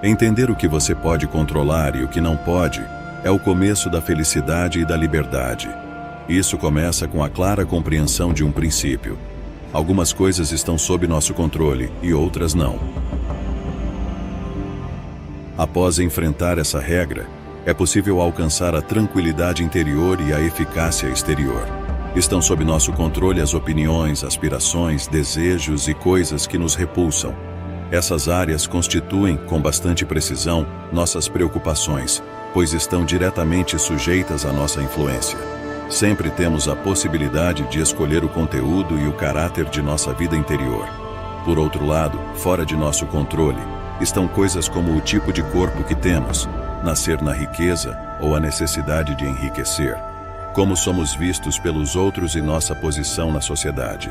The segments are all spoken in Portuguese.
Entender o que você pode controlar e o que não pode é o começo da felicidade e da liberdade. Isso começa com a clara compreensão de um princípio. Algumas coisas estão sob nosso controle e outras não. Após enfrentar essa regra, é possível alcançar a tranquilidade interior e a eficácia exterior. Estão sob nosso controle as opiniões, aspirações, desejos e coisas que nos repulsam. Essas áreas constituem, com bastante precisão, nossas preocupações, pois estão diretamente sujeitas à nossa influência. Sempre temos a possibilidade de escolher o conteúdo e o caráter de nossa vida interior. Por outro lado, fora de nosso controle, estão coisas como o tipo de corpo que temos, nascer na riqueza ou a necessidade de enriquecer, como somos vistos pelos outros e nossa posição na sociedade.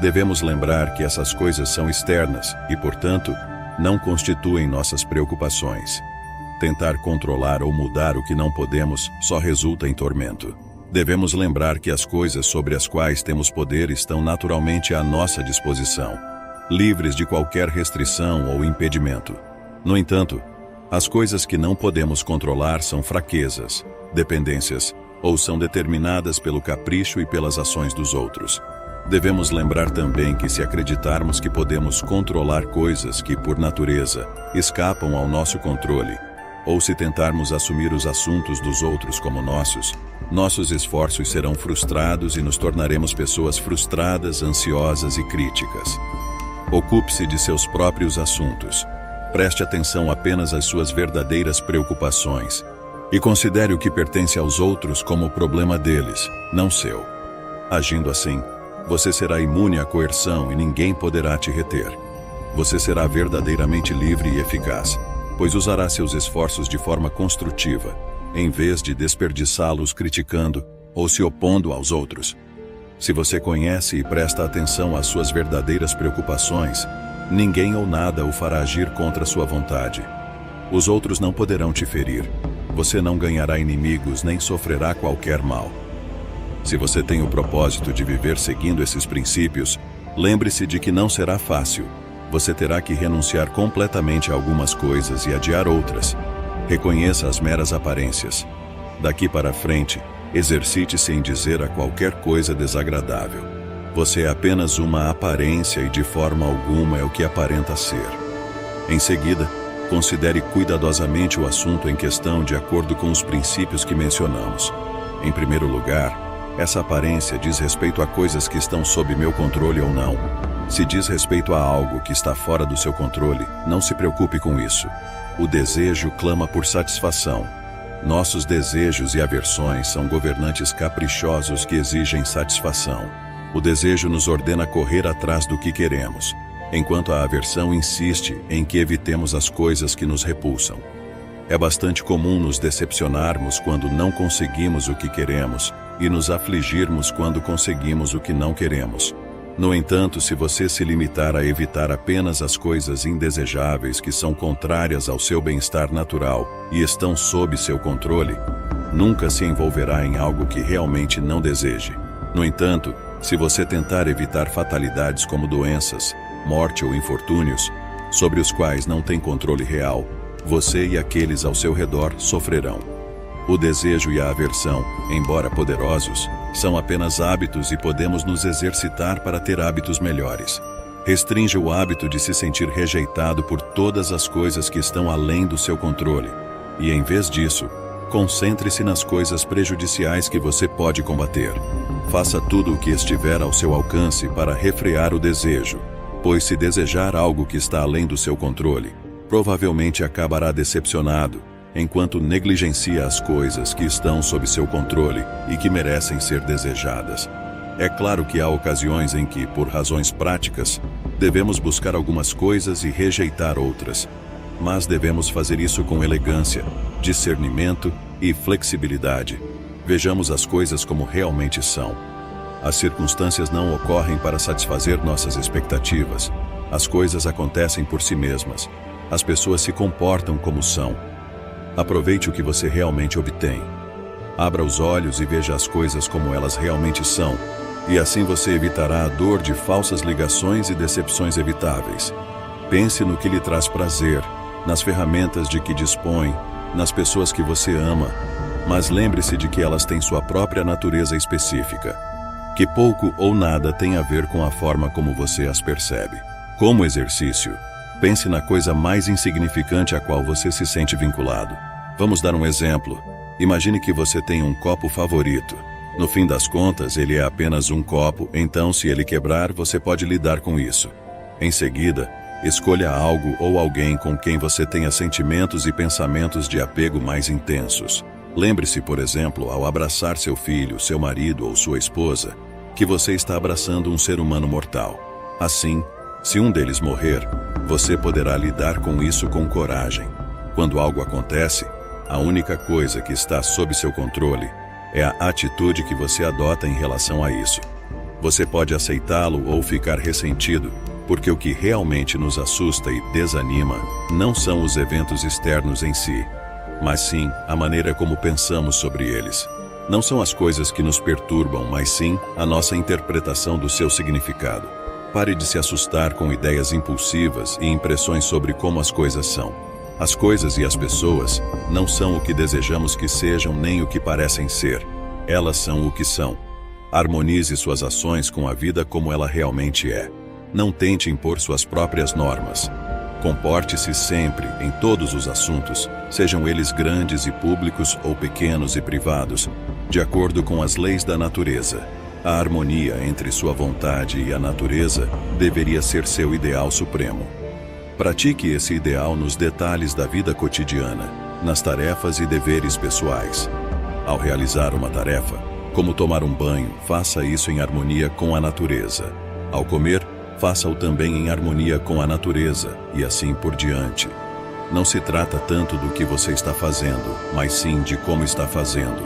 Devemos lembrar que essas coisas são externas e, portanto, não constituem nossas preocupações. Tentar controlar ou mudar o que não podemos só resulta em tormento. Devemos lembrar que as coisas sobre as quais temos poder estão naturalmente à nossa disposição, livres de qualquer restrição ou impedimento. No entanto, as coisas que não podemos controlar são fraquezas, dependências, ou são determinadas pelo capricho e pelas ações dos outros. Devemos lembrar também que se acreditarmos que podemos controlar coisas que, por natureza, escapam ao nosso controle, ou se tentarmos assumir os assuntos dos outros como nossos esforços serão frustrados e nos tornaremos pessoas frustradas, ansiosas e críticas. Ocupe-se de seus próprios assuntos. Preste atenção apenas às suas verdadeiras preocupações e considere o que pertence aos outros como problema deles, não seu. Agindo assim, você será imune à coerção e ninguém poderá te reter. Você será verdadeiramente livre e eficaz, pois usará seus esforços de forma construtiva, em vez de desperdiçá-los criticando ou se opondo aos outros. Se você conhece e presta atenção às suas verdadeiras preocupações, ninguém ou nada o fará agir contra sua vontade. Os outros não poderão te ferir. Você não ganhará inimigos nem sofrerá qualquer mal. Se você tem o propósito de viver seguindo esses princípios, lembre-se de que não será fácil. Você terá que renunciar completamente a algumas coisas e adiar outras. Reconheça as meras aparências. Daqui para frente, exercite-se em dizer a qualquer coisa desagradável: você é apenas uma aparência e de forma alguma é o que aparenta ser. Em seguida, considere cuidadosamente o assunto em questão de acordo com os princípios que mencionamos. Em primeiro lugar, essa aparência diz respeito a coisas que estão sob meu controle ou não. Se diz respeito a algo que está fora do seu controle, não se preocupe com isso. O desejo clama por satisfação. Nossos desejos e aversões são governantes caprichosos que exigem satisfação. O desejo nos ordena correr atrás do que queremos, enquanto a aversão insiste em que evitemos as coisas que nos repulsam. É bastante comum nos decepcionarmos quando não conseguimos o que queremos e nos afligirmos quando conseguimos o que não queremos. No entanto, se você se limitar a evitar apenas as coisas indesejáveis que são contrárias ao seu bem-estar natural e estão sob seu controle, nunca se envolverá em algo que realmente não deseje. No entanto, se você tentar evitar fatalidades como doenças, morte ou infortúnios, sobre os quais não tem controle real, você e aqueles ao seu redor sofrerão. O desejo e a aversão, embora poderosos, são apenas hábitos e podemos nos exercitar para ter hábitos melhores. Restrinja o hábito de se sentir rejeitado por todas as coisas que estão além do seu controle. E em vez disso, concentre-se nas coisas prejudiciais que você pode combater. Faça tudo o que estiver ao seu alcance para refrear o desejo, pois se desejar algo que está além do seu controle, provavelmente acabará decepcionado, enquanto negligencia as coisas que estão sob seu controle e que merecem ser desejadas. É claro que há ocasiões em que, por razões práticas, devemos buscar algumas coisas e rejeitar outras, mas devemos fazer isso com elegância, discernimento e flexibilidade. Vejamos as coisas como realmente são. As circunstâncias não ocorrem para satisfazer nossas expectativas. As coisas acontecem por si mesmas. As pessoas se comportam como são. Aproveite o que você realmente obtém. Abra os olhos e veja as coisas como elas realmente são, e assim você evitará a dor de falsas ligações e decepções evitáveis. Pense no que lhe traz prazer, nas ferramentas de que dispõe, nas pessoas que você ama, mas lembre-se de que elas têm sua própria natureza específica, que pouco ou nada tem a ver com a forma como você as percebe. Como exercício, pense na coisa mais insignificante a qual você se sente vinculado. Vamos dar um exemplo. Imagine que você tem um copo favorito. No fim das contas, ele é apenas um copo, então se ele quebrar, você pode lidar com isso. Em seguida, escolha algo ou alguém com quem você tenha sentimentos e pensamentos de apego mais intensos. Lembre-se, por exemplo, ao abraçar seu filho, seu marido ou sua esposa, que você está abraçando um ser humano mortal. Assim, se um deles morrer, você poderá lidar com isso com coragem. Quando algo acontece, a única coisa que está sob seu controle é a atitude que você adota em relação a isso. Você pode aceitá-lo ou ficar ressentido, porque o que realmente nos assusta e desanima não são os eventos externos em si, mas sim a maneira como pensamos sobre eles. Não são as coisas que nos perturbam, mas sim a nossa interpretação do seu significado. Pare de se assustar com ideias impulsivas e impressões sobre como as coisas são. As coisas e as pessoas não são o que desejamos que sejam nem o que parecem ser. Elas são o que são. Harmonize suas ações com a vida como ela realmente é. Não tente impor suas próprias normas. Comporte-se sempre, em todos os assuntos, sejam eles grandes e públicos ou pequenos e privados, de acordo com as leis da natureza. A harmonia entre sua vontade e a natureza deveria ser seu ideal supremo. Pratique esse ideal nos detalhes da vida cotidiana, nas tarefas e deveres pessoais. Ao realizar uma tarefa, como tomar um banho, faça isso em harmonia com a natureza. Ao comer, faça-o também em harmonia com a natureza, e assim por diante. Não se trata tanto do que você está fazendo, mas sim de como está fazendo.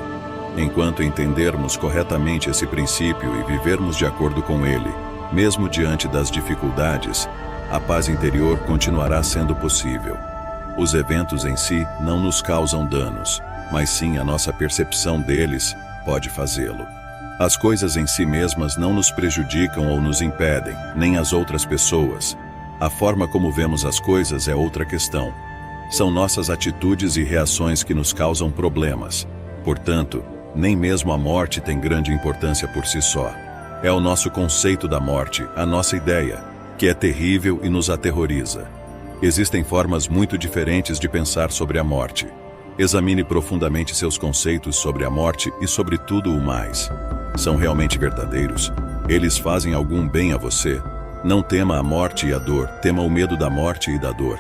Enquanto entendermos corretamente esse princípio e vivermos de acordo com ele, mesmo diante das dificuldades, a paz interior continuará sendo possível. Os eventos em si não nos causam danos, mas sim a nossa percepção deles pode fazê-lo. As coisas em si mesmas não nos prejudicam ou nos impedem, nem as outras pessoas. A forma como vemos as coisas é outra questão. São nossas atitudes e reações que nos causam problemas. Portanto, nem mesmo a morte tem grande importância por si só. É o nosso conceito da morte, a nossa ideia, que é terrível e nos aterroriza. Existem formas muito diferentes de pensar sobre a morte. Examine profundamente seus conceitos sobre a morte e sobre tudo o mais. São realmente verdadeiros? Eles fazem algum bem a você? Não tema a morte e a dor, tema o medo da morte e da dor.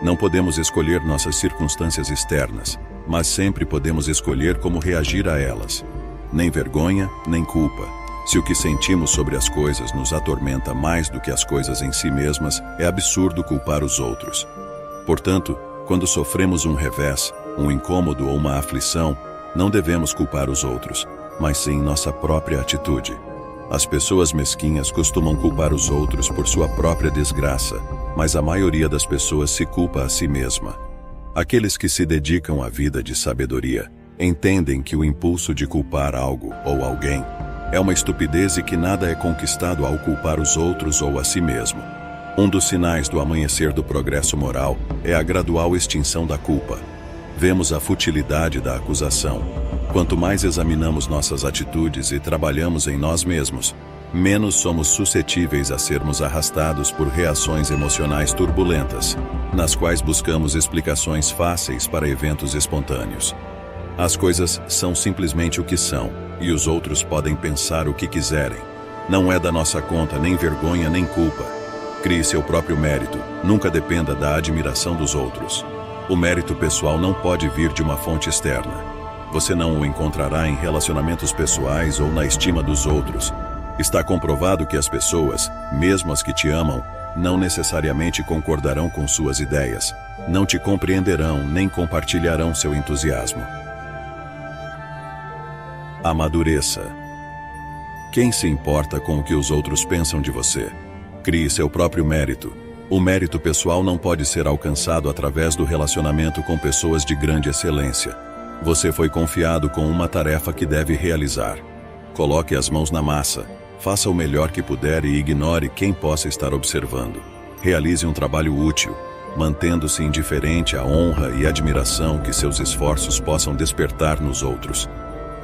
Não podemos escolher nossas circunstâncias externas, mas sempre podemos escolher como reagir a elas. Nem vergonha, nem culpa. Se o que sentimos sobre as coisas nos atormenta mais do que as coisas em si mesmas, é absurdo culpar os outros. Portanto, quando sofremos um revés, um incômodo ou uma aflição, não devemos culpar os outros, mas sim nossa própria atitude. As pessoas mesquinhas costumam culpar os outros por sua própria desgraça, mas a maioria das pessoas se culpa a si mesma. Aqueles que se dedicam à vida de sabedoria entendem que o impulso de culpar algo ou alguém é uma estupidez e que nada é conquistado ao culpar os outros ou a si mesmo. Um dos sinais do amanhecer do progresso moral é a gradual extinção da culpa. Vemos a futilidade da acusação. Quanto mais examinamos nossas atitudes e trabalhamos em nós mesmos, menos somos suscetíveis a sermos arrastados por reações emocionais turbulentas, nas quais buscamos explicações fáceis para eventos espontâneos. As coisas são simplesmente o que são, e os outros podem pensar o que quiserem. Não é da nossa conta nem vergonha nem culpa. Crie seu próprio mérito, nunca dependa da admiração dos outros. O mérito pessoal não pode vir de uma fonte externa. Você não o encontrará em relacionamentos pessoais ou na estima dos outros. Está comprovado que as pessoas, mesmo as que te amam, não necessariamente concordarão com suas ideias, não te compreenderão nem compartilharão seu entusiasmo. Amadureça. Quem se importa com o que os outros pensam de você? Crie seu próprio mérito. O mérito pessoal não pode ser alcançado através do relacionamento com pessoas de grande excelência. Você foi confiado com uma tarefa que deve realizar. Coloque as mãos na massa, faça o melhor que puder e ignore quem possa estar observando. Realize um trabalho útil. mantendo-se indiferente à honra e admiração que seus esforços possam despertar nos outros.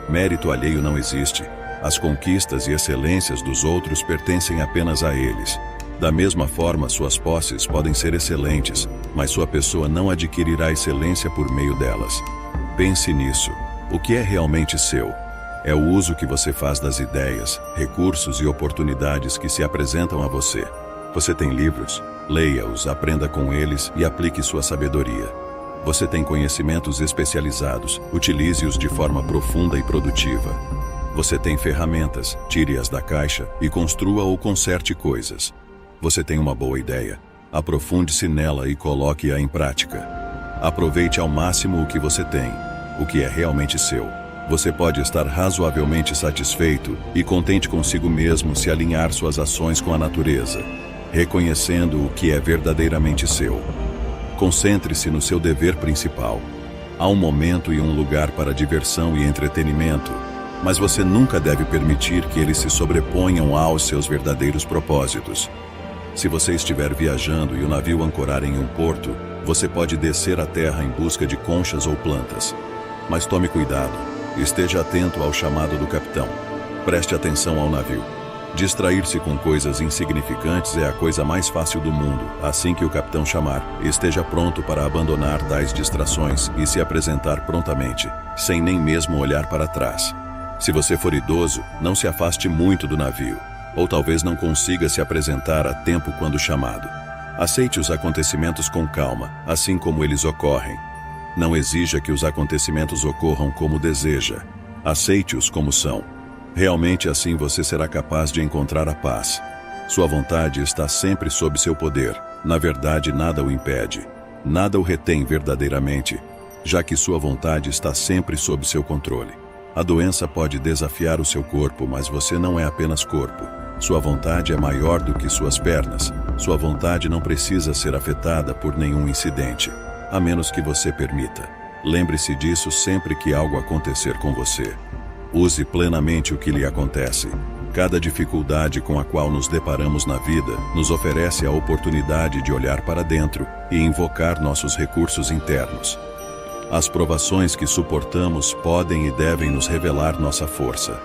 Mérito alheio não existe. As conquistas e excelências dos outros pertencem apenas a eles. Da mesma forma, suas posses podem ser excelentes, mas sua pessoa não adquirirá excelência por meio delas. Pense nisso. O que é realmente seu? É o uso que você faz das ideias, recursos e oportunidades que se apresentam a você. Você tem livros? Leia-os, aprenda com eles e aplique sua sabedoria. Você tem conhecimentos especializados? Utilize-os de forma profunda e produtiva. Você tem ferramentas? Tire-as da caixa e construa ou conserte coisas. Você tem uma boa ideia? Aprofunde-se nela e coloque-a em prática. Aproveite ao máximo o que você tem, o que é realmente seu. Você pode estar razoavelmente satisfeito e contente consigo mesmo se alinhar suas ações com a natureza, reconhecendo o que é verdadeiramente seu. Concentre-se no seu dever principal. Há um momento e um lugar para diversão e entretenimento, mas você nunca deve permitir que eles se sobreponham aos seus verdadeiros propósitos. Se você estiver viajando e o navio ancorar em um porto, você pode descer à terra em busca de conchas ou plantas. Mas tome cuidado. Esteja atento ao chamado do capitão. Preste atenção ao navio. Distrair-se com coisas insignificantes é a coisa mais fácil do mundo. Assim que o capitão chamar, esteja pronto para abandonar tais distrações e se apresentar prontamente, sem nem mesmo olhar para trás. Se você for idoso, não se afaste muito do navio, ou talvez não consiga se apresentar a tempo quando chamado. Aceite os acontecimentos com calma, assim como eles ocorrem. Não exija que os acontecimentos ocorram como deseja. Aceite-os como são. Realmente assim você será capaz de encontrar a paz. Sua vontade está sempre sob seu poder. Na verdade, nada o impede. Nada o retém verdadeiramente, já que sua vontade está sempre sob seu controle. A doença pode desafiar o seu corpo, mas você não é apenas corpo. Sua vontade é maior do que suas pernas. Sua vontade não precisa ser afetada por nenhum incidente, a menos que você permita. Lembre-se disso sempre que algo acontecer com você. Use plenamente o que lhe acontece. Cada dificuldade com a qual nos deparamos na vida nos oferece a oportunidade de olhar para dentro e invocar nossos recursos internos. As provações que suportamos podem e devem nos revelar nossa força.